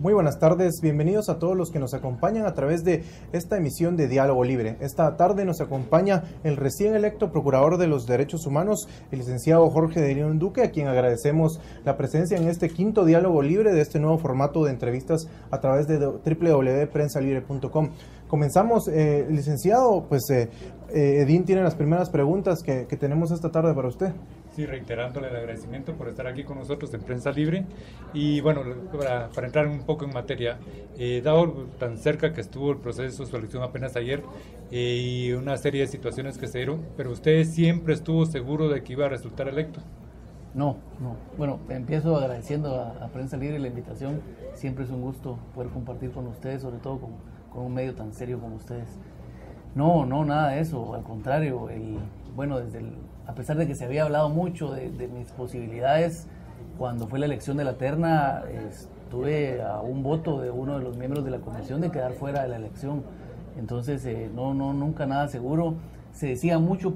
Muy buenas tardes, bienvenidos a todos los que nos acompañan a través de esta emisión de Diálogo Libre. Esta tarde nos acompaña el recién electo Procurador de los Derechos Humanos, el licenciado Jorge de León Duque, a quien agradecemos la presencia en este quinto Diálogo Libre de este nuevo formato de entrevistas a través de www.prensalibre.com. Comenzamos, licenciado, Edín tiene las primeras preguntas que tenemos esta tarde para usted. Sí, reiterándole el agradecimiento por estar aquí con nosotros en Prensa Libre. Y bueno, para entrar un poco en materia, dado tan cerca que estuvo el proceso de su elección apenas ayer y una serie de situaciones que se dieron, pero usted siempre estuvo seguro de que iba a resultar electo. No. Bueno, empiezo agradeciendo a Prensa Libre la invitación. Siempre es un gusto poder compartir con ustedes, sobre todo con un medio tan serio como ustedes. No, nada de eso, al contrario. A pesar de que se había hablado mucho de mis posibilidades, cuando fue la elección de la terna, estuve a un voto de uno de los miembros de la comisión de quedar fuera de la elección. Entonces, nunca nada seguro. Se decía mucho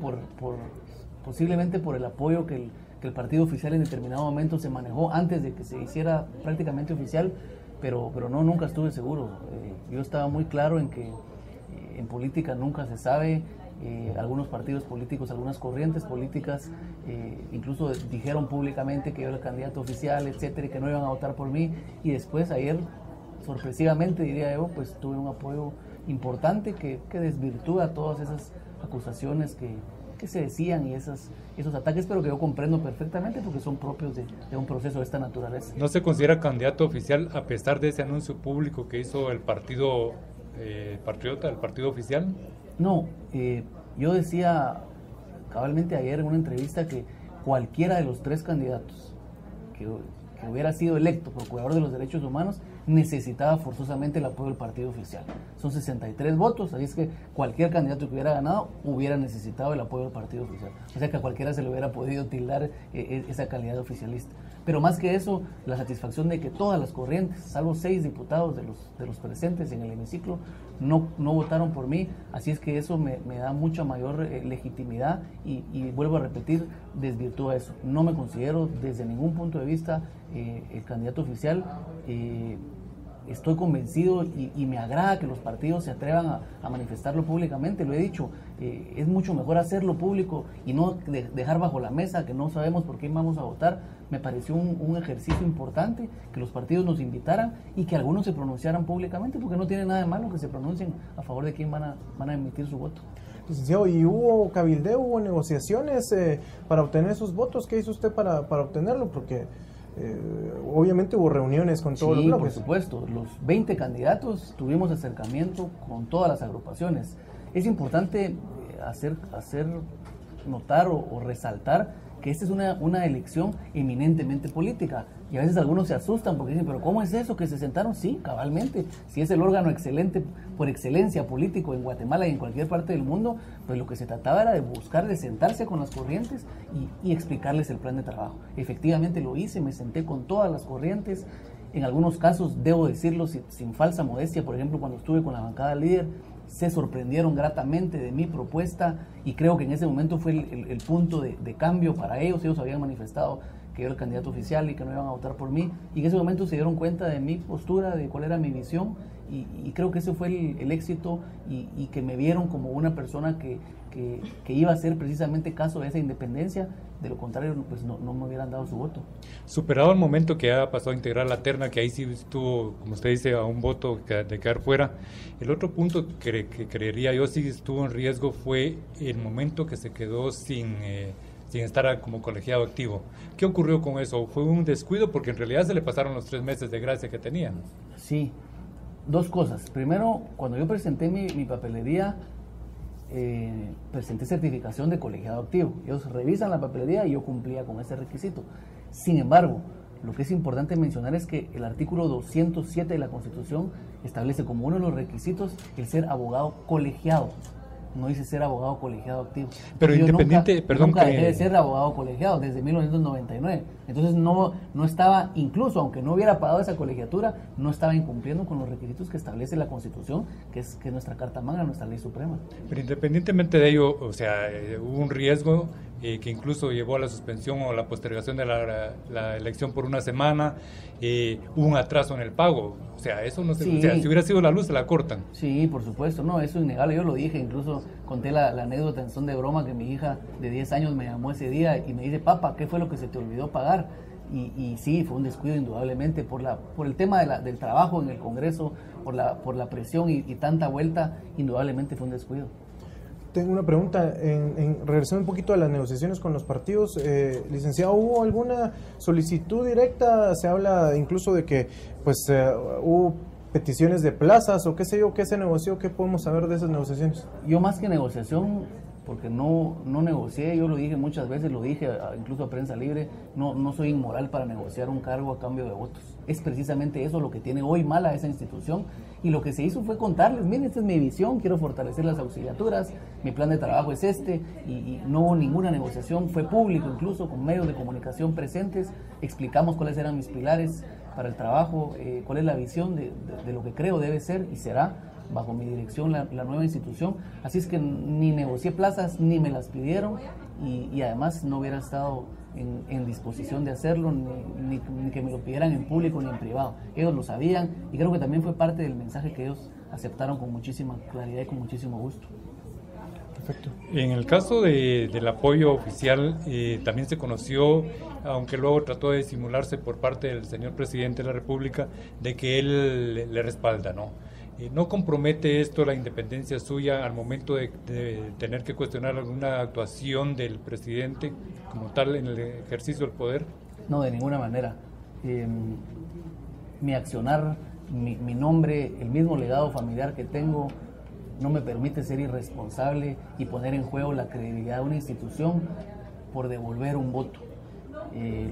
posiblemente por el apoyo que el partido oficial en determinado momento se manejó antes de que se hiciera prácticamente oficial, pero nunca estuve seguro. Yo estaba muy claro en que en política nunca se sabe. Algunos partidos políticos, algunas corrientes políticas incluso dijeron públicamente que yo era el candidato oficial, etcétera, y que no iban a votar por mí, y después ayer, sorpresivamente diría yo, pues tuve un apoyo importante que desvirtúa todas esas acusaciones que se decían y esos ataques, pero que yo comprendo perfectamente porque son propios de un proceso de esta naturaleza. ¿No se considera candidato oficial a pesar de ese anuncio público que hizo el partido patriota, el partido oficial? No, yo decía cabalmente ayer en una entrevista que cualquiera de los tres candidatos que hubiera sido electo Procurador de los Derechos Humanos necesitaba forzosamente el apoyo del partido oficial. Son 63 votos, así es que cualquier candidato que hubiera ganado hubiera necesitado el apoyo del partido oficial. O sea que a cualquiera se le hubiera podido tildar esa calidad de oficialista. Pero más que eso, la satisfacción de que todas las corrientes, salvo 6 diputados de los presentes en el hemiciclo, no votaron por mí, así es que eso me da mucha mayor legitimidad y vuelvo a repetir, desvirtúa eso. No me considero desde ningún punto de vista el candidato oficial. Estoy convencido y me agrada que los partidos se atrevan a manifestarlo públicamente, lo he dicho, es mucho mejor hacerlo público y no dejar bajo la mesa que no sabemos por quién vamos a votar. Me pareció un ejercicio importante que los partidos nos invitaran y que algunos se pronunciaran públicamente, porque no tiene nada de malo que se pronuncien a favor de quién van a emitir su voto. Licenciado, ¿y hubo cabildeo, hubo negociaciones para obtener esos votos? ¿Qué hizo usted para obtenerlo? Porque obviamente hubo reuniones con todos los bloques. Sí, por supuesto. Los 20 candidatos tuvimos acercamiento con todas las agrupaciones. Es importante hacer notar o resaltar que esta es una elección eminentemente política. Y a veces algunos se asustan porque dicen, pero ¿cómo es eso que se sentaron? Sí, cabalmente. Si es el órgano excelente por excelencia político en Guatemala y en cualquier parte del mundo, pues lo que se trataba era de sentarse con las corrientes y explicarles el plan de trabajo. Efectivamente lo hice, me senté con todas las corrientes. En algunos casos, debo decirlo sin falsa modestia, por ejemplo, cuando estuve con la bancada líder, se sorprendieron gratamente de mi propuesta y creo que en ese momento fue el punto de cambio para ellos. Ellos habían manifestado que yo era el candidato oficial y que no iban a votar por mí, y en ese momento se dieron cuenta de mi postura, de cuál era mi visión, y creo que ese fue el éxito, y que me vieron como una persona que iba a hacer precisamente caso de esa independencia. De lo contrario, pues no me hubieran dado su voto. Superado el momento que ha pasado a integrar la terna, que ahí sí estuvo, como usted dice, a un voto de quedar fuera, el otro punto que creería yo sí estuvo en riesgo fue el momento que se quedó sin estar como colegiado activo. ¿Qué ocurrió con eso? ¿Fue un descuido? Porque en realidad se le pasaron los 3 meses de gracia que tenía. Sí, dos cosas. Primero, cuando yo presenté mi papelería, presenté certificación de colegiado activo. Ellos revisan la papelería y yo cumplía con ese requisito. Sin embargo, lo que es importante mencionar es que el artículo 207 de la Constitución establece como uno de los requisitos el ser abogado colegiado. No dice ser abogado colegiado activo. Pero independiente, nunca dejé de ser abogado colegiado desde 1999. Entonces no estaba, incluso aunque no hubiera pagado esa colegiatura, no estaba incumpliendo con los requisitos que establece la Constitución, que es nuestra Carta Magna, nuestra ley suprema. Pero independientemente de ello, o sea, hubo un riesgo, que incluso llevó a la suspensión o la postergación de la elección por una semana, hubo un atraso en el pago. O sea, eso no se, Sí. o sea, si hubiera sido la luz, se la cortan. Sí, por supuesto, no, eso es innegable, yo lo dije, incluso conté la anécdota en son de broma que mi hija de 10 años me llamó ese día y me dice, papá, ¿qué fue lo que se te olvidó pagar? Y sí, fue un descuido indudablemente por el tema del trabajo en el Congreso, por la presión y tanta vuelta, indudablemente fue un descuido. Tengo una pregunta, regresando un poquito a las negociaciones con los partidos, licenciado, ¿hubo alguna solicitud directa? Se habla incluso de que pues hubo peticiones de plazas o qué sé yo, qué se negoció, qué podemos saber de esas negociaciones. Yo más que negociación, porque no negocié, yo lo dije muchas veces, lo dije incluso a Prensa Libre, no soy inmoral para negociar un cargo a cambio de votos. Es precisamente eso lo que tiene hoy mala esa institución, y lo que se hizo fue contarles, miren, esta es mi visión, quiero fortalecer las auxiliaturas, mi plan de trabajo es este, y no hubo ninguna negociación, fue público incluso, con medios de comunicación presentes, explicamos cuáles eran mis pilares para el trabajo, cuál es la visión de lo que creo debe ser y será bajo mi dirección la nueva institución. Así es que ni negocié plazas, ni me las pidieron, y además no hubiera estado en disposición de hacerlo, ni que me lo pidieran en público ni en privado. Ellos lo sabían y creo que también fue parte del mensaje que ellos aceptaron con muchísima claridad y con muchísimo gusto. Perfecto. En el caso del apoyo oficial, también se conoció, aunque luego trató de disimularse por parte del señor presidente de la República, de que él le respalda, ¿no? ¿No compromete esto la independencia suya al momento de tener que cuestionar alguna actuación del presidente como tal en el ejercicio del poder? No, de ninguna manera. Mi accionar, mi nombre, el mismo legado familiar que tengo, no me permite ser irresponsable y poner en juego la credibilidad de una institución por devolver un voto.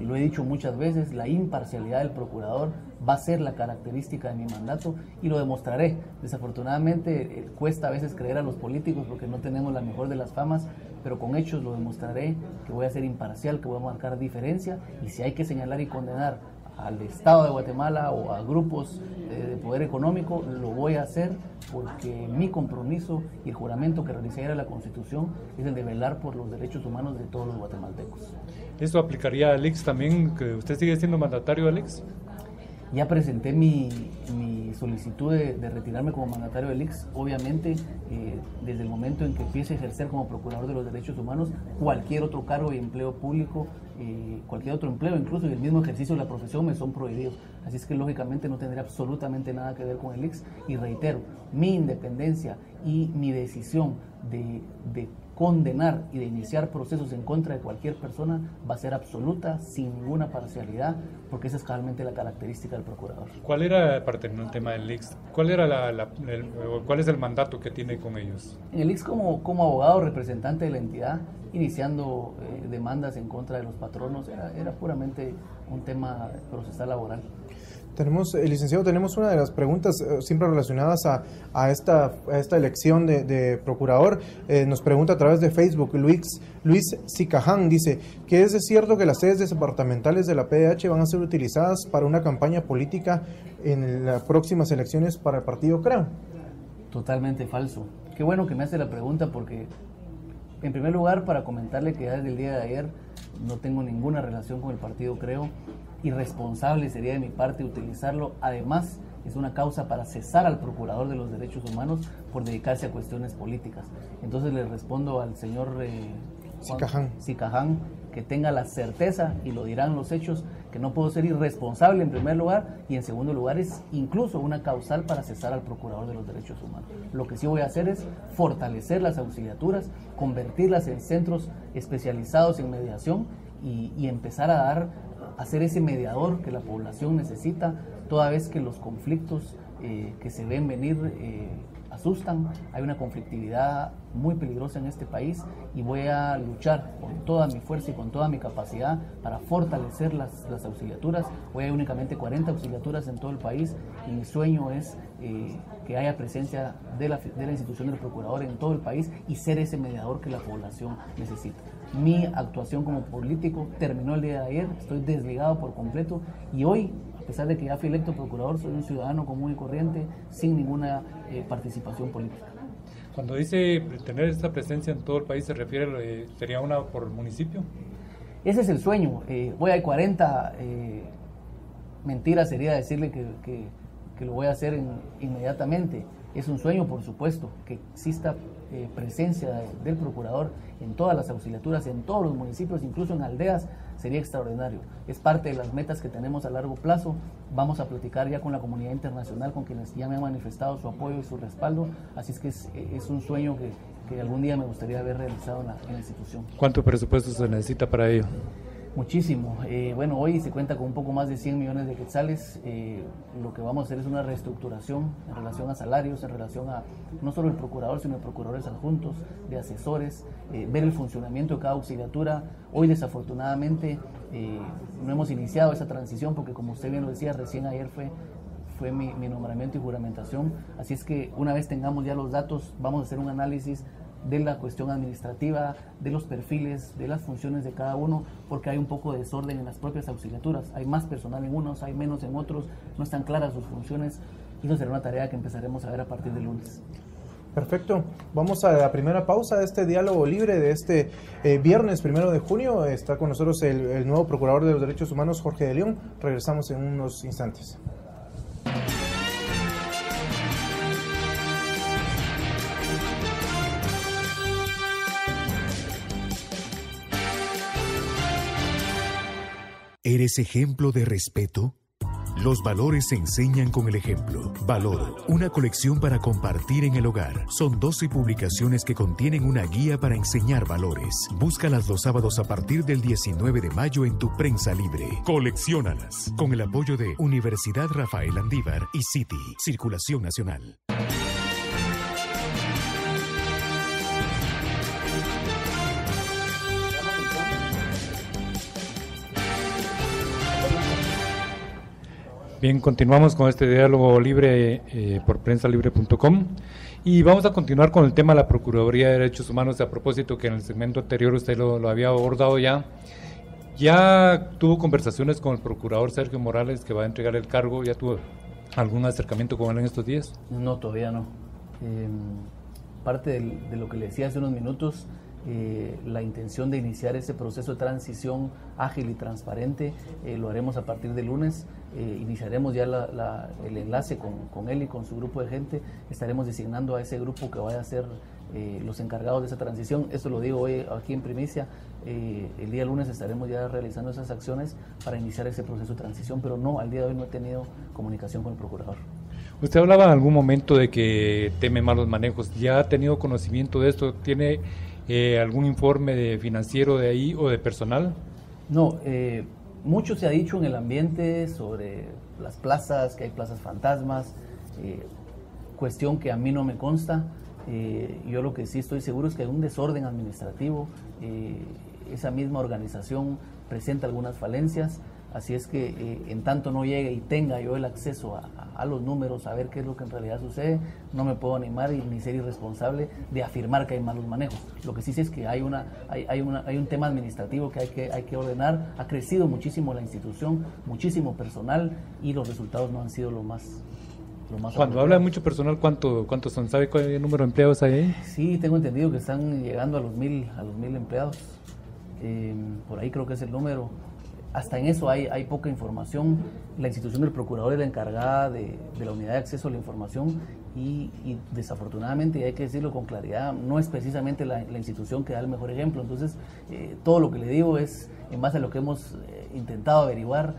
Lo he dicho muchas veces, la imparcialidad del procurador va a ser la característica de mi mandato y lo demostraré. Desafortunadamente cuesta a veces creer a los políticos porque no tenemos la mejor de las famas, pero con hechos lo demostraré, que voy a ser imparcial, que voy a marcar diferencia, y si hay que señalar y condenar al Estado de Guatemala o a grupos de poder económico, lo voy a hacer porque mi compromiso y el juramento que realicé era la Constitución es el de velar por los derechos humanos de todos los guatemaltecos. ¿Eso aplicaría a Alex también, que usted sigue siendo mandatario, Alex? Ya presenté mi solicitud de retirarme como mandatario del IX. Obviamente, desde el momento en que empiece a ejercer como procurador de los derechos humanos, cualquier otro cargo y empleo público, cualquier otro empleo, incluso el mismo ejercicio de la profesión, me son prohibidos. Así es que lógicamente no tendría absolutamente nada que ver con el IX. Y reitero, mi independencia y mi decisión de condenar y de iniciar procesos en contra de cualquier persona va a ser absoluta, sin ninguna parcialidad, porque esa es claramente la característica del procurador. ¿Cuál era, para terminar el tema del IX, cuál era cuál es el mandato que tiene con ellos? En el IX como abogado representante de la entidad, iniciando demandas en contra de los patronos, era puramente un tema procesal laboral. Licenciado, tenemos una de las preguntas siempre relacionadas a esta elección de procurador. Nos pregunta a través de Facebook Luis Sicaján, dice que es cierto que las sedes departamentales de la PDH van a ser utilizadas para una campaña política en las próximas elecciones para el partido CREO. Totalmente falso. Qué bueno que me hace la pregunta, porque en primer lugar, para comentarle que ya desde el día de ayer no tengo ninguna relación con el partido CREO. Irresponsable sería de mi parte utilizarlo. Además, es una causa para cesar al procurador de los derechos humanos por dedicarse a cuestiones políticas. Entonces le respondo al señor Sicaján que tenga la certeza, y lo dirán los hechos, que no puedo ser irresponsable en primer lugar, y en segundo lugar es incluso una causal para cesar al procurador de los derechos humanos. Lo que sí voy a hacer es fortalecer las auxiliaturas, convertirlas en centros especializados en mediación y empezar a ser ese mediador que la población necesita, toda vez que los conflictos que se ven venir asustan. Hay una conflictividad muy peligrosa en este país, y voy a luchar con toda mi fuerza y con toda mi capacidad para fortalecer las auxiliaturas. Hoy hay únicamente 40 auxiliaturas en todo el país, y mi sueño es que haya presencia de la institución del procurador en todo el país y ser ese mediador que la población necesita. Mi actuación como político terminó el día de ayer, estoy desligado por completo, y hoy, a pesar de que ya fui electo procurador, soy un ciudadano común y corriente sin ninguna participación política. Cuando dice tener esta presencia en todo el país, ¿se refiere, sería una por municipio? Ese es el sueño. Hoy hay 40, mentira sería decirle que lo voy a hacer inmediatamente. Es un sueño, por supuesto, que exista presencia del procurador en todas las auxiliaturas, en todos los municipios, incluso en aldeas, sería extraordinario. Es parte de las metas que tenemos a largo plazo. Vamos a platicar ya con la comunidad internacional, con quienes ya me han manifestado su apoyo y su respaldo, así es que es un sueño que algún día me gustaría haber realizado en la institución. ¿Cuánto presupuesto se necesita para ello? Muchísimo. Bueno, hoy se cuenta con un poco más de 100 millones de quetzales. Lo que vamos a hacer es una reestructuración en relación a salarios, en relación a no solo el procurador, sino de procuradores adjuntos, de asesores, ver el funcionamiento de cada auxiliatura. Hoy, desafortunadamente, no hemos iniciado esa transición porque, como usted bien lo decía, recién ayer fue mi nombramiento y juramentación. Así es que una vez tengamos ya los datos, vamos a hacer un análisis de la cuestión administrativa, de los perfiles, de las funciones de cada uno, porque hay un poco de desorden en las propias auxiliaturas. Hay más personal en unos, hay menos en otros, no están claras sus funciones, y eso será una tarea que empezaremos a ver a partir del lunes. Perfecto. Vamos a la primera pausa de este diálogo libre de este viernes 1 de junio. Está con nosotros el nuevo Procurador de los Derechos Humanos, Jorge de León. Regresamos en unos instantes. ¿Eres ejemplo de respeto? Los valores se enseñan con el ejemplo. Valor, una colección para compartir en el hogar. Son 12 publicaciones que contienen una guía para enseñar valores. Búscalas los sábados a partir del 19 de mayo en tu prensa libre. Colecciónalas. Con el apoyo de Universidad Rafael Andívar y City, Circulación Nacional. Bien, continuamos con este diálogo libre por prensalibre.com y vamos a continuar con el tema de la Procuraduría de Derechos Humanos, a propósito que en el segmento anterior usted lo había abordado ya. ¿Ya tuvo conversaciones con el procurador Sergio Morales, que va a entregar el cargo? ¿Ya tuvo algún acercamiento con él en estos días? No, todavía no. Parte de lo que le decía hace unos minutos, la intención de iniciar ese proceso de transición ágil y transparente lo haremos a partir del lunes. Iniciaremos ya el enlace con él y con su grupo de gente. Estaremos designando a ese grupo que vaya a ser los encargados de esa transición. Esto lo digo hoy aquí en primicia. El día lunes estaremos ya realizando esas acciones para iniciar ese proceso de transición, pero no, al día de hoy no he tenido comunicación con el procurador. Usted hablaba en algún momento de que teme malos manejos. ¿Ya ha tenido conocimiento de esto? ¿Tiene algún informe financiero de ahí o de personal? No, mucho se ha dicho en el ambiente sobre las plazas, que hay plazas fantasmas, cuestión que a mí no me consta. Yo lo que sí estoy seguro es que hay un desorden administrativo. Esa misma organización presenta algunas falencias, así es que en tanto no llegue y tenga yo el acceso a los números, a ver qué es lo que en realidad sucede, no me puedo animar ni ser irresponsable de afirmar que hay malos manejos. Lo que sí sé es que hay un tema administrativo que hay que ordenar. Ha crecido muchísimo la institución, muchísimo personal, y los resultados no han sido lo más. Cuando habla de mucho personal, ¿cuántos son? ¿Sabe cuál número de empleados hay ahí? Sí, tengo entendido que están llegando a los 1000 empleados. Por ahí creo que es el número. Hasta en eso hay poca información. La institución del procurador es la encargada de la unidad de acceso a la información y desafortunadamente, y hay que decirlo con claridad, no es precisamente la institución que da el mejor ejemplo. Entonces, todo lo que le digo es en base a lo que hemos intentado averiguar,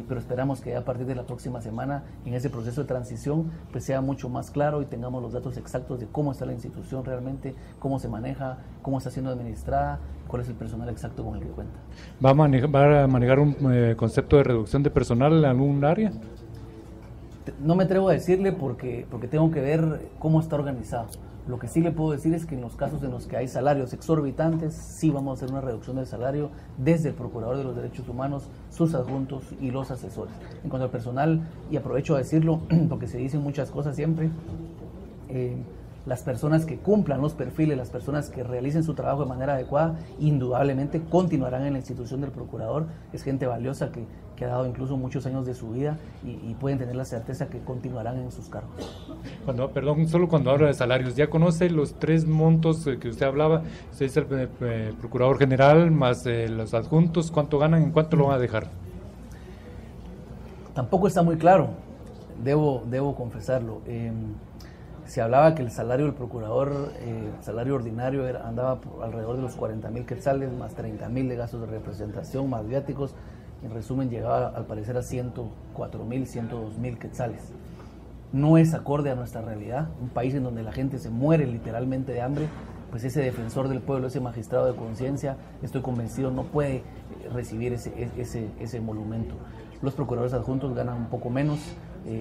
pero esperamos que a partir de la próxima semana, en ese proceso de transición, pues sea mucho más claro y tengamos los datos exactos de cómo está la institución realmente, cómo se maneja, cómo está siendo administrada, cuál es el personal exacto con el que cuenta. ¿Va a manejar un concepto de reducción de personal en algún área? No me atrevo a decirle porque tengo que ver cómo está organizado. Lo que sí le puedo decir es que en los casos en los que hay salarios exorbitantes, sí vamos a hacer una reducción del salario desde el Procurador de los Derechos Humanos, sus adjuntos y los asesores. En cuanto al personal, y aprovecho a decirlo porque se dicen muchas cosas siempre, las personas que cumplan los perfiles, las personas que realicen su trabajo de manera adecuada, indudablemente continuarán en la institución del procurador. Es gente valiosa que ha dado incluso muchos años de su vida y pueden tener la certeza que continuarán en sus cargos. Solo cuando habla de salarios, ¿ya conoce los 3 montos que usted hablaba? Usted es el procurador general más los adjuntos, ¿cuánto ganan? ¿En cuánto lo van a dejar? Tampoco está muy claro, debo confesarlo. Se hablaba que el salario del procurador, salario ordinario, andaba alrededor de los 40,000 quetzales, más 30,000 de gastos de representación, más viáticos. En resumen, llegaba al parecer a 104,000, 102,000 quetzales. No es acorde a nuestra realidad. Un país en donde la gente se muere literalmente de hambre, pues ese defensor del pueblo, ese magistrado de conciencia, estoy convencido, no puede recibir ese emolumento. Los procuradores adjuntos ganan un poco menos.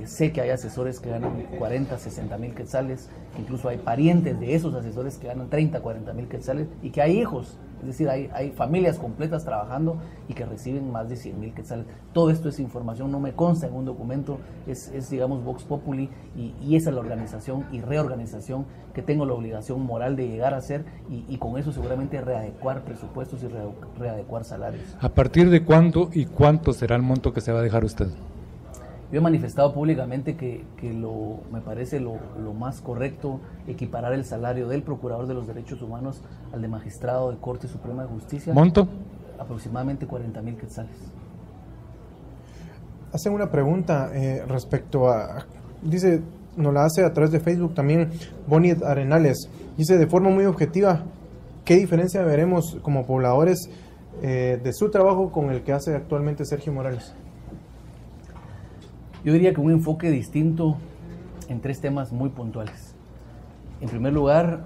Sé que hay asesores que ganan 40, 60,000 quetzales, incluso hay parientes de esos asesores que ganan 30, 40,000 quetzales y que hay hijos, es decir, hay familias completas trabajando y que reciben más de 100,000 quetzales. Todo esto es información, no me consta en un documento, es digamos, Vox Populi y esa es la organización y reorganización que tengo la obligación moral de llegar a hacer y con eso seguramente readecuar presupuestos y readecuar salarios. ¿A partir de cuándo y cuánto será el monto que se va a dejar usted? Yo he manifestado públicamente que me parece lo más correcto equiparar el salario del Procurador de los Derechos Humanos al de magistrado de Corte Suprema de Justicia. ¿Monto? Aproximadamente 40,000 quetzales. Hacen una pregunta respecto a... Dice, nos la hace a través de Facebook también Bonnie Arenales. Dice, de forma muy objetiva, ¿qué diferencia veremos como pobladores de su trabajo con el que hace actualmente Sergio Morales? Yo diría que un enfoque distinto en 3 temas muy puntuales. En primer lugar,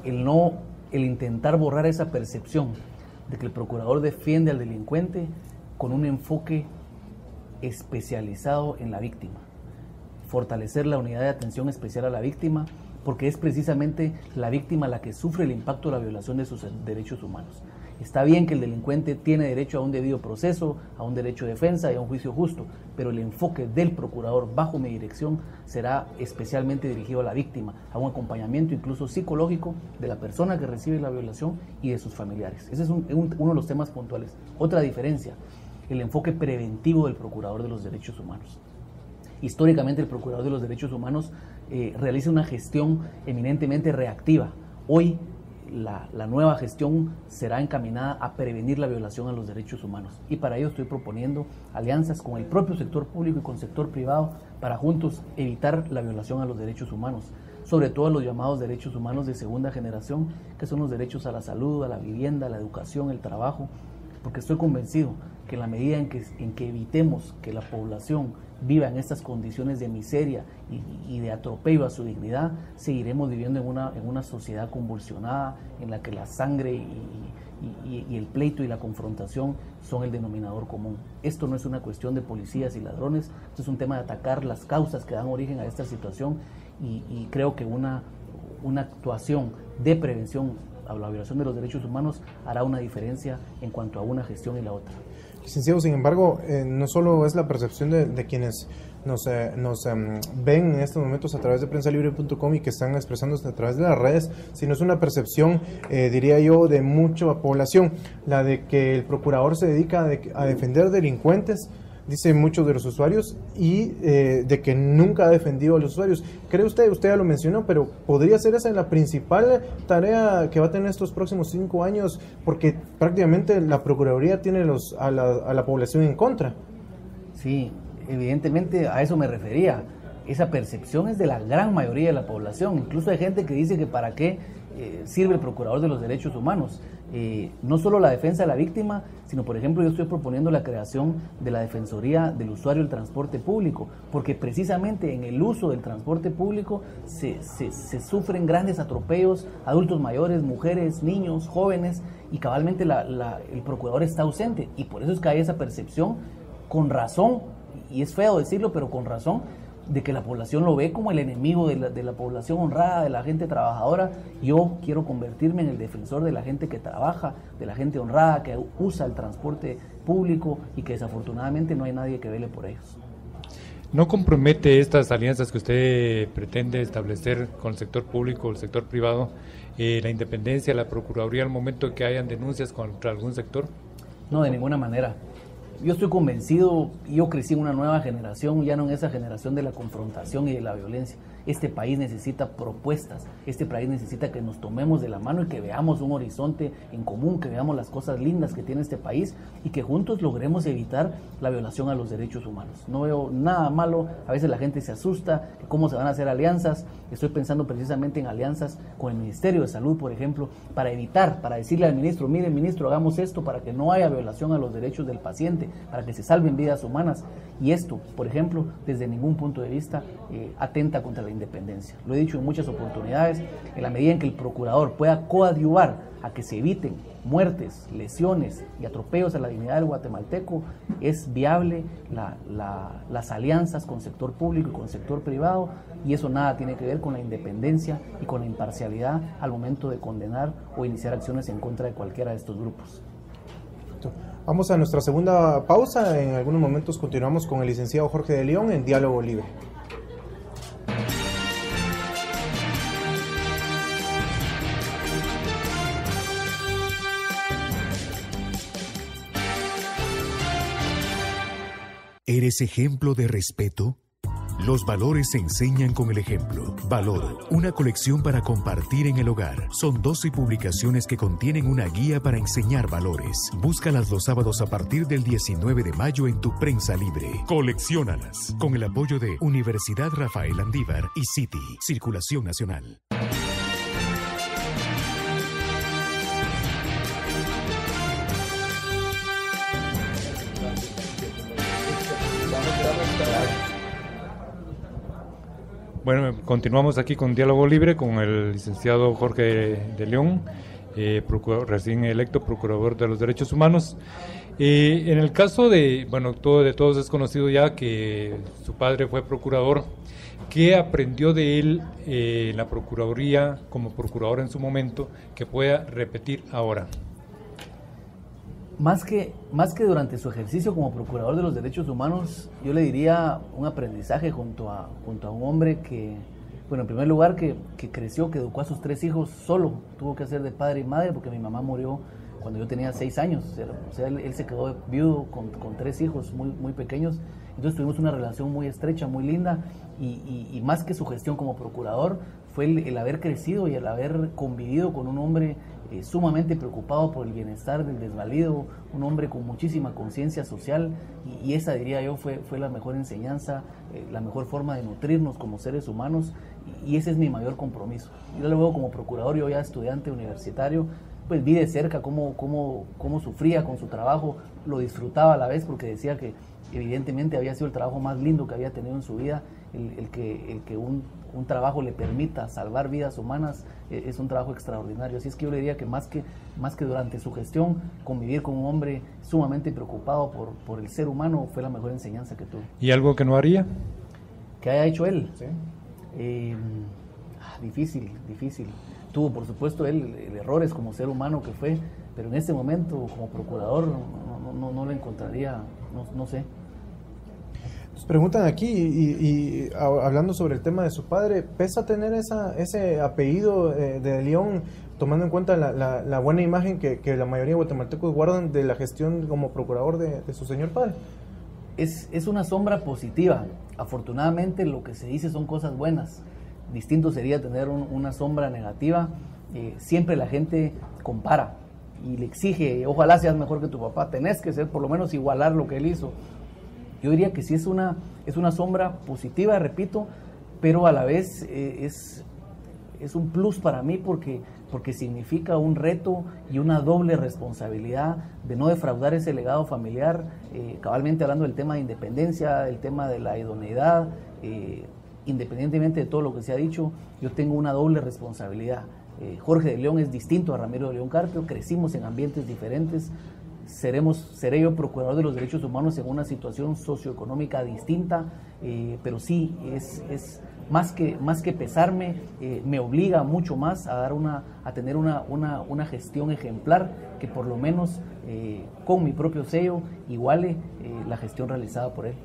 el intentar borrar esa percepción de que el procurador defiende al delincuente con un enfoque especializado en la víctima. Fortalecer la unidad de atención especial a la víctima, porque es precisamente la víctima la que sufre el impacto de la violación de sus derechos humanos. Está bien que el delincuente tiene derecho a un debido proceso, a un derecho de defensa y a un juicio justo, pero el enfoque del procurador bajo mi dirección será especialmente dirigido a la víctima, a un acompañamiento incluso psicológico de la persona que recibe la violación y de sus familiares. Ese es uno de los temas puntuales. Otra diferencia, el enfoque preventivo del procurador de los derechos humanos. Históricamente el procurador de los derechos humanos realiza una gestión eminentemente reactiva. Hoy la nueva gestión será encaminada a prevenir la violación a los derechos humanos y para ello estoy proponiendo alianzas con el propio sector público y con el sector privado para juntos evitar la violación a los derechos humanos, sobre todo a los llamados derechos humanos de segunda generación, que son los derechos a la salud, a la vivienda, a la educación, el trabajo, porque estoy convencido que en la medida en que evitemos que la población viva en estas condiciones de miseria y de atropello a su dignidad, seguiremos viviendo en una sociedad convulsionada en la que la sangre y el pleito y la confrontación son el denominador común. Esto no es una cuestión de policías y ladrones, esto es un tema de atacar las causas que dan origen a esta situación y creo que una actuación de prevención a la violación de los derechos humanos hará una diferencia en cuanto a una gestión y la otra. Licenciado, sin embargo, no solo es la percepción de quienes nos ven en estos momentos a través de prensalibre.com y que están expresándose a través de las redes, sino es una percepción, diría yo, de mucha población, la de que el procurador se dedica a defender delincuentes, dicen muchos de los usuarios, y de que nunca ha defendido a los usuarios. ¿Cree usted ya lo mencionó, pero podría ser esa la principal tarea que va a tener estos próximos 5 años, porque prácticamente la Procuraduría tiene a la población en contra? Sí, evidentemente a eso me refería. Esa percepción es de la gran mayoría de la población. Incluso hay gente que dice que para qué sirve el Procurador de los Derechos Humanos. No solo la defensa de la víctima, sino por ejemplo yo estoy proponiendo la creación de la Defensoría del Usuario del Transporte Público, porque precisamente en el uso del transporte público se sufren grandes atropellos, adultos mayores, mujeres, niños, jóvenes, y cabalmente el procurador está ausente, y por eso es que hay esa percepción, con razón, y es feo decirlo, pero con razón, de que la población lo ve como el enemigo de la población honrada, de la gente trabajadora. Yo quiero convertirme en el defensor de la gente que trabaja, de la gente honrada, que usa el transporte público y que desafortunadamente no hay nadie que vele por ellos. ¿No compromete estas alianzas que usted pretende establecer con el sector público o el sector privado la independencia de la Procuraduría al momento que hayan denuncias contra algún sector? No, de ninguna manera. Yo estoy convencido, yo crecí en una nueva generación, ya no en esa generación de la confrontación y de la violencia. Este país necesita propuestas, este país necesita que nos tomemos de la mano y que veamos un horizonte en común, que veamos las cosas lindas que tiene este país y que juntos logremos evitar la violación a los derechos humanos. No veo nada malo, a veces la gente se asusta, que cómo se van a hacer alianzas. Estoy pensando precisamente en alianzas con el Ministerio de Salud, por ejemplo, para evitar, para decirle al ministro, mire ministro, hagamos esto para que no haya violación a los derechos del paciente, para que se salven vidas humanas. Y esto, por ejemplo, desde ningún punto de vista atenta contra la independencia. Lo he dicho en muchas oportunidades, en la medida en que el procurador pueda coadyuvar a que se eviten muertes, lesiones y atropellos a la dignidad del guatemalteco, es viable las alianzas con sector público y con sector privado, y eso nada tiene que ver con la independencia y con la imparcialidad al momento de condenar o iniciar acciones en contra de cualquiera de estos grupos. Vamos a nuestra segunda pausa. En algunos momentos continuamos con el licenciado Jorge de León en Diálogo Libre. ¿Eres ejemplo de respeto? Los valores se enseñan con el ejemplo. Valor, una colección para compartir en el hogar. Son 12 publicaciones que contienen una guía para enseñar valores. Búscalas los sábados a partir del 19 de mayo en tu prensa libre. Colecciónalas. Con el apoyo de Universidad Rafael Andívar y City, Circulación Nacional. Bueno, continuamos aquí con Diálogo Libre con el licenciado Jorge de León, recién electo Procurador de los Derechos Humanos. En el caso de, bueno, de todos es conocido ya que su padre fue procurador. ¿Qué aprendió de él en la Procuraduría como procurador en su momento que pueda repetir ahora? Más que durante su ejercicio como Procurador de los Derechos Humanos, yo le diría un aprendizaje junto a un hombre que, bueno, en primer lugar, que creció, que educó a sus 3 hijos solo. Tuvo que hacer de padre y madre porque mi mamá murió cuando yo tenía 6 años. O sea, él se quedó viudo con 3 hijos muy, muy pequeños. Entonces tuvimos una relación muy estrecha, muy linda, y más que su gestión como procurador, fue el haber crecido y el haber convivido con un hombre sumamente preocupado por el bienestar del desvalido, un hombre con muchísima conciencia social, y esa, diría yo, fue la mejor enseñanza, la mejor forma de nutrirnos como seres humanos, y ese es mi mayor compromiso. Yo lo veo como procurador, yo ya estudiante universitario, pues vi de cerca cómo sufría con su trabajo, lo disfrutaba a la vez porque decía que evidentemente había sido el trabajo más lindo que había tenido en su vida, el que un trabajo le permita salvar vidas humanas, es un trabajo extraordinario. Así es que yo le diría que más que durante su gestión, convivir con un hombre sumamente preocupado por el ser humano fue la mejor enseñanza que tuve. ¿Y algo que no haría? ¿Que haya hecho él? Sí. Difícil. Tuvo, por supuesto, él errores como ser humano que fue, pero en este momento, como procurador, no lo encontraría, no sé. Nos preguntan aquí, y hablando sobre el tema de su padre, ¿pesa tener ese apellido de León, tomando en cuenta la buena imagen que la mayoría de guatemaltecos guardan de la gestión como procurador de su señor padre? Es una sombra positiva. Afortunadamente lo que se dice son cosas buenas. Distinto sería tener una sombra negativa. Siempre la gente compara y le exige, ojalá seas mejor que tu papá, tenés que ser, por lo menos igualar lo que él hizo. Yo diría que sí es una sombra positiva, repito, pero a la vez es un plus para mí porque significa un reto y una doble responsabilidad de no defraudar ese legado familiar, cabalmente hablando del tema de independencia, el tema de la idoneidad, independientemente de todo lo que se ha dicho, yo tengo una doble responsabilidad. Jorge de León es distinto a Ramiro de León Carpio, crecimos en ambientes diferentes, seré yo procurador de los derechos humanos en una situación socioeconómica distinta, pero sí, es más que pesarme, me obliga mucho más a tener una gestión ejemplar que por lo menos con mi propio sello iguale la gestión realizada por él.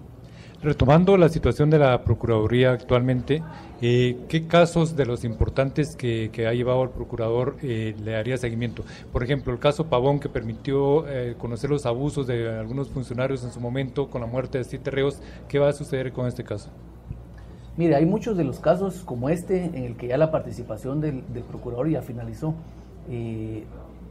Retomando la situación de la Procuraduría actualmente, ¿qué casos de los importantes que ha llevado el procurador le daría seguimiento? Por ejemplo, el caso Pavón, que permitió conocer los abusos de algunos funcionarios en su momento con la muerte de 7 reos. ¿Qué va a suceder con este caso? Mire, hay muchos de los casos como este en el que ya la participación del procurador ya finalizó.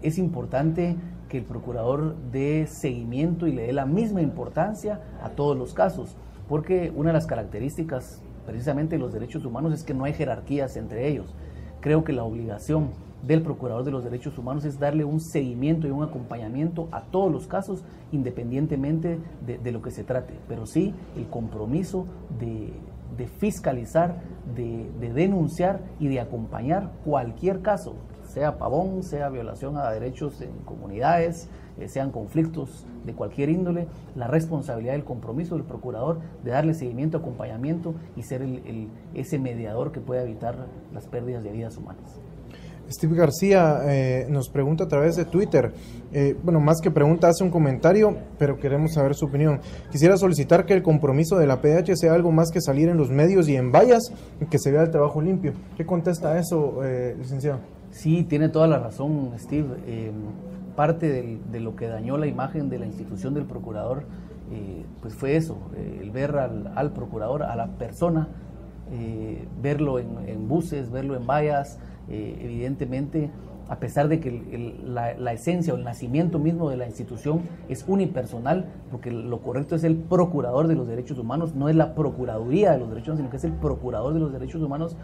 Es importante que el procurador dé seguimiento y le dé la misma importancia a todos los casos, porque una de las características precisamente de los derechos humanos es que no hay jerarquías entre ellos. Creo que la obligación del procurador de los derechos humanos es darle un seguimiento y un acompañamiento a todos los casos, independientemente de lo que se trate, pero sí el compromiso de fiscalizar, de denunciar y de acompañar cualquier caso, sea Pavón, sea violación a derechos en comunidades, sean conflictos de cualquier índole. La responsabilidad y el compromiso del procurador de darle seguimiento, acompañamiento y ser ese mediador que pueda evitar las pérdidas de vidas humanas. Steve García nos pregunta a través de Twitter, bueno, más que pregunta, hace un comentario, pero queremos saber su opinión. Quisiera solicitar que el compromiso de la PDH sea algo más que salir en los medios y en vallas, que se vea el trabajo limpio. ¿Qué contesta a eso, licenciado? Sí, tiene toda la razón, Steve. Parte de lo que dañó la imagen de la institución del procurador, pues fue eso, el ver al procurador, a la persona, verlo en buses, verlo en vallas. Evidentemente, a pesar de que la esencia o el nacimiento mismo de la institución es unipersonal, porque lo correcto es el procurador de los derechos humanos, no es la procuraduría de los derechos humanos, sino que es el procurador de los derechos humanos.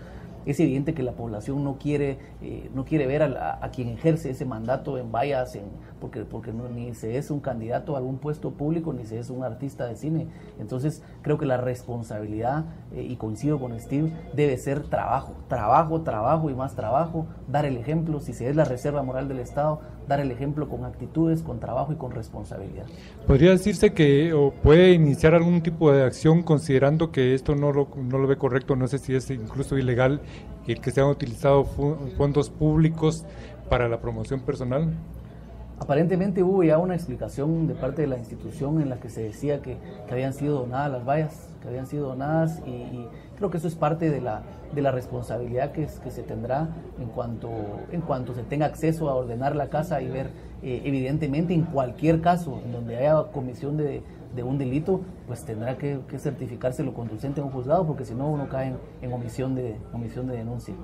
Es evidente que la población no quiere ver a quien ejerce ese mandato en vallas, porque ni se es un candidato a algún puesto público, ni se es un artista de cine. Entonces creo que la responsabilidad, y coincido con Steve, debe ser trabajo y más trabajo, dar el ejemplo. Si se es la reserva moral del Estado, dar el ejemplo con actitudes, con trabajo y con responsabilidad. ¿Podría decirse que o puede iniciar algún tipo de acción considerando que esto no lo ve correcto? No sé si es incluso ilegal el que se han utilizado fondos públicos para la promoción personal. Aparentemente hubo ya una explicación de parte de la institución en la que se decía que habían sido donadas las vallas, que habían sido donadas, y creo que eso es parte de la responsabilidad que se tendrá en cuanto se tenga acceso a ordenar la casa y ver, evidentemente en cualquier caso en donde haya comisión de un delito, pues tendrá que certificarse lo conducente en un juzgado, porque si no uno cae en omisión de denuncia.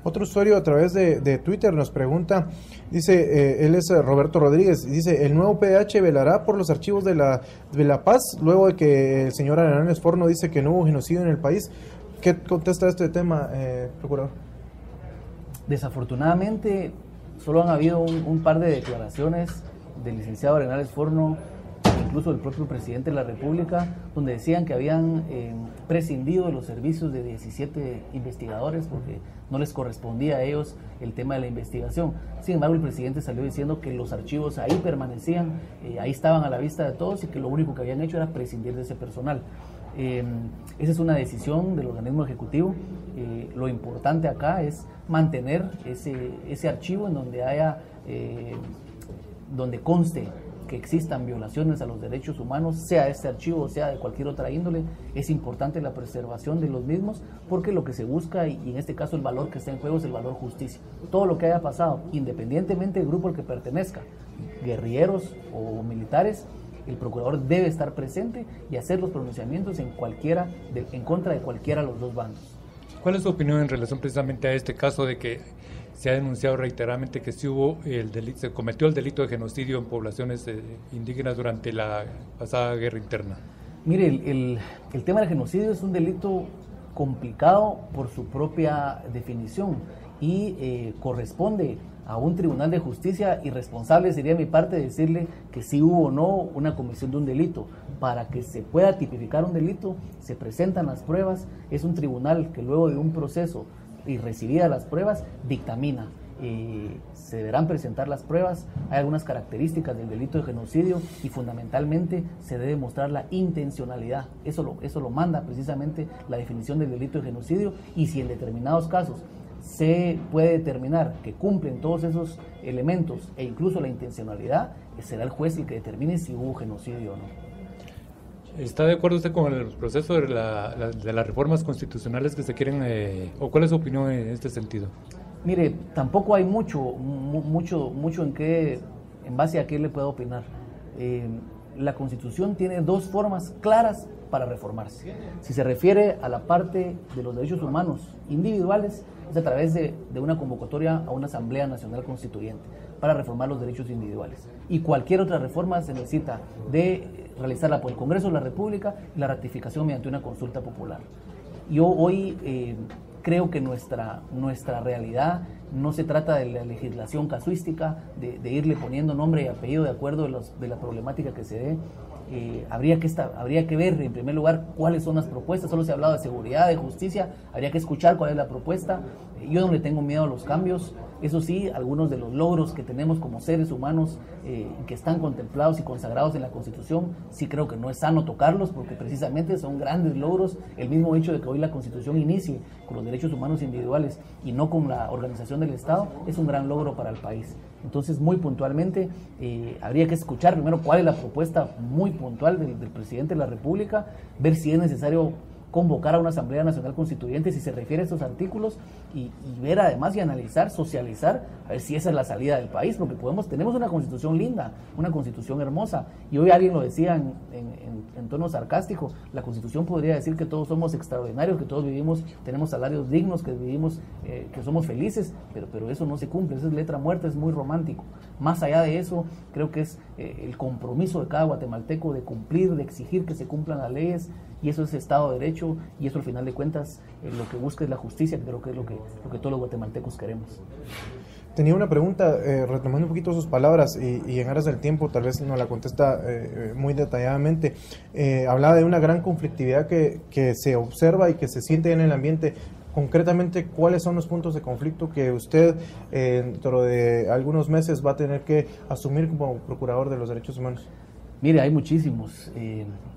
Otro usuario a través de Twitter nos pregunta, dice, él es Roberto Rodríguez, dice, ¿el nuevo PDH velará por los archivos de la paz luego de que el señor Arenanes Forno dice que no hubo genocidio en el país? ¿Qué contesta este tema, procurador? Desafortunadamente, solo han habido un par de declaraciones del licenciado Arenanes Forno, incluso del propio presidente de la República, donde decían que habían prescindido de los servicios de 17 investigadores porque no les correspondía a ellos el tema de la investigación. Sin embargo, el presidente salió diciendo que los archivos ahí permanecían, ahí estaban a la vista de todos, y que lo único que habían hecho era prescindir de ese personal. Esa es una decisión del organismo ejecutivo. Lo importante acá es mantener ese archivo en donde donde conste que existan violaciones a los derechos humanos, sea este archivo o sea de cualquier otra índole. Es importante la preservación de los mismos, porque lo que se busca, y en este caso el valor que está en juego, es el valor justicia. Todo lo que haya pasado, independientemente del grupo al que pertenezca, guerrilleros o militares, el procurador debe estar presente y hacer los pronunciamientos en contra de cualquiera de los dos bandos. ¿Cuál es su opinión en relación precisamente a este caso de que se ha denunciado reiteradamente que sí se cometió el delito de genocidio en poblaciones indígenas durante la pasada guerra interna? Mire, el tema del genocidio es un delito complicado por su propia definición y corresponde a un tribunal de justicia, y responsable sería mi parte decirle que sí hubo o no una comisión de un delito. Para que se pueda tipificar un delito, se presentan las pruebas, es un tribunal que luego de un proceso y recibidas las pruebas, dictamina. Se deberán presentar las pruebas, hay algunas características del delito de genocidio y fundamentalmente se debe mostrar la intencionalidad. Eso lo manda precisamente la definición del delito de genocidio, y si en determinados casos se puede determinar que cumplen todos esos elementos e incluso la intencionalidad, será el juez el que determine si hubo genocidio o no. ¿Está de acuerdo usted con el proceso de las reformas constitucionales que se quieren, o cuál es su opinión en este sentido? Mire, tampoco hay mucho en base a qué le puedo opinar. La Constitución tiene dos formas claras para reformarse. Si se refiere a la parte de los derechos humanos individuales, es a través de una convocatoria a una Asamblea Nacional Constituyente para reformar los derechos individuales. Y cualquier otra reforma se necesita de realizarla por el Congreso de la República y la ratificación mediante una consulta popular. Yo hoy creo que nuestra realidad no se trata de la legislación casuística, de irle poniendo nombre y apellido de acuerdo de la problemática que se dé. Habría que ver en primer lugar cuáles son las propuestas. Solo se ha hablado de seguridad, de justicia, habría que escuchar cuál es la propuesta. Yo no le tengo miedo a los cambios. Eso sí, algunos de los logros que tenemos como seres humanos que están contemplados y consagrados en la Constitución, sí creo que no es sano tocarlos, porque precisamente son grandes logros. El mismo hecho de que hoy la Constitución inicie con los derechos humanos individuales y no con la organización del Estado es un gran logro para el país. Entonces, muy puntualmente, habría que escuchar primero cuál es la propuesta muy puntual del presidente de la República, ver si es necesario convocar a una Asamblea Nacional Constituyente si se refiere a estos artículos y ver además y analizar, socializar, a ver si esa es la salida del país, porque tenemos una Constitución linda, una Constitución hermosa, y hoy alguien lo decía en tono sarcástico, la Constitución podría decir que todos somos extraordinarios, que todos tenemos salarios dignos, que que somos felices, pero eso no se cumple, eso es letra muerta, es muy romántico. Más allá de eso, creo que es el compromiso de cada guatemalteco de cumplir, de exigir que se cumplan las leyes, y eso es Estado de Derecho, y eso al final de cuentas lo que busca es la justicia, que creo que es lo que todos los guatemaltecos queremos. Tenía una pregunta, retomando un poquito sus palabras, y en aras del tiempo tal vez no la contesta muy detalladamente. Hablaba de una gran conflictividad que se observa y que se siente en el ambiente. Concretamente, ¿cuáles son los puntos de conflicto que usted dentro de algunos meses va a tener que asumir como procurador de los derechos humanos? Mire, hay muchísimos,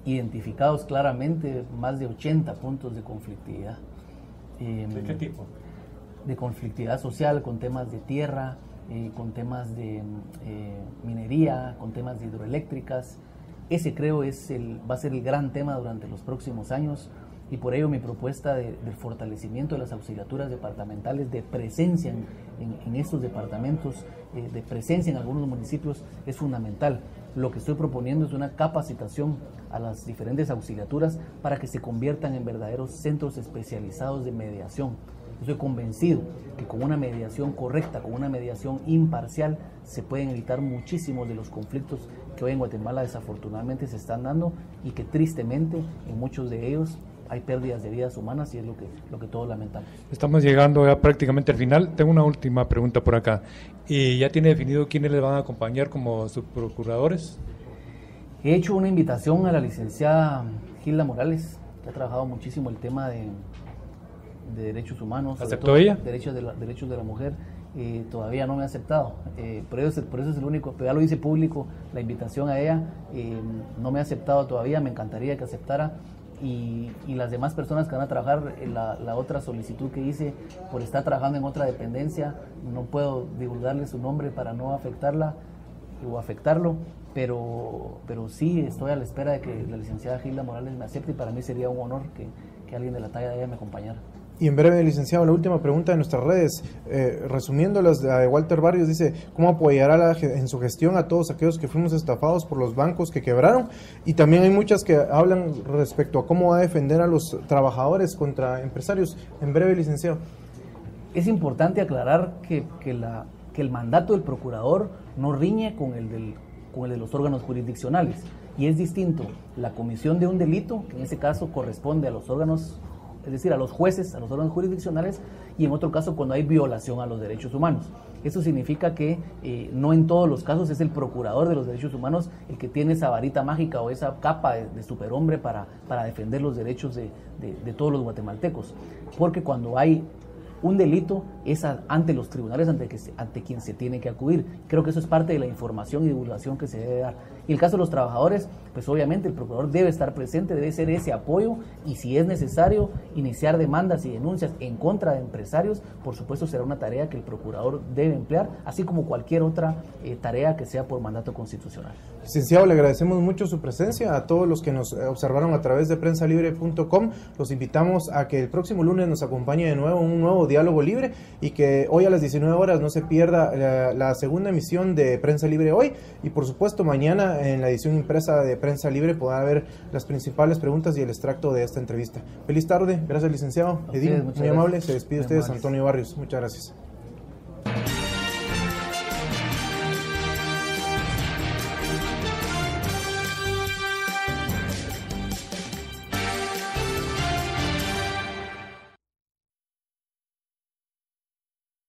identificados claramente, más de 80 puntos de conflictividad. ¿De qué tipo? De conflictividad social, con temas de tierra, con temas de minería, con temas de hidroeléctricas. Ese creo va a ser el gran tema durante los próximos años, y por ello mi propuesta del fortalecimiento de las auxiliaturas departamentales, de presencia en estos departamentos, de presencia en algunos municipios, es fundamental. Lo que estoy proponiendo es una capacitación a las diferentes auxiliaturas para que se conviertan en verdaderos centros especializados de mediación. Estoy convencido que con una mediación correcta, con una mediación imparcial, se pueden evitar muchísimos de los conflictos que hoy en Guatemala desafortunadamente se están dando, y que tristemente en muchos de ellos hay pérdidas de vidas humanas, y es lo que todos lamentamos. Estamos llegando ya prácticamente al final. Tengo una última pregunta por acá. ¿Ya tiene definido quiénes le van a acompañar como subprocuradores? He hecho una invitación a la licenciada Gilda Morales, que ha trabajado muchísimo el tema de derechos humanos. ¿Aceptó ella? Derechos de la mujer. Todavía no me ha aceptado, por eso es el único, pero ya lo hice público la invitación a ella. No me ha aceptado todavía, me encantaría que aceptara. Y las demás personas que van a trabajar, la otra solicitud que hice por estar trabajando en otra dependencia, no puedo divulgarle su nombre para no afectarla o afectarlo, pero sí estoy a la espera de que la licenciada Gilda Morales me acepte, y para mí sería un honor que alguien de la talla de ella me acompañara. Y en breve, licenciado, la última pregunta de nuestras redes, resumiéndolas, de Walter Barrios dice: ¿cómo apoyará en su gestión a todos aquellos que fuimos estafados por los bancos que quebraron? Y también hay muchas que hablan respecto a cómo va a defender a los trabajadores contra empresarios. En breve, licenciado. Es importante aclarar que el mandato del procurador no riñe con el de los órganos jurisdiccionales, y es distinto la comisión de un delito, que en ese caso corresponde a los órganos, es decir, a los jueces, a los órganos jurisdiccionales, y en otro caso cuando hay violación a los derechos humanos. Eso significa que no en todos los casos es el procurador de los derechos humanos el que tiene esa varita mágica o esa capa de superhombre para defender los derechos de todos los guatemaltecos, porque cuando hay un delito es ante los tribunales ante quien se tiene que acudir. Creo que eso es parte de la información y divulgación que se debe dar. Y el caso de los trabajadores, pues obviamente el procurador debe estar presente, debe ser ese apoyo, y si es necesario iniciar demandas y denuncias en contra de empresarios, por supuesto será una tarea que el procurador debe emplear, así como cualquier otra tarea que sea por mandato constitucional. Licenciado, le agradecemos mucho su presencia. A todos los que nos observaron a través de prensalibre.com, los invitamos a que el próximo lunes nos acompañe de nuevo en un nuevo diálogo libre, y que hoy a las 19 horas no se pierda la segunda emisión de Prensa Libre Hoy, y por supuesto mañana en la edición impresa de Prensa Libre podrá ver las principales preguntas y el extracto de esta entrevista. Feliz tarde, gracias licenciado. Edil, muy amable, se despide usted, Antonio Barrios, muchas gracias.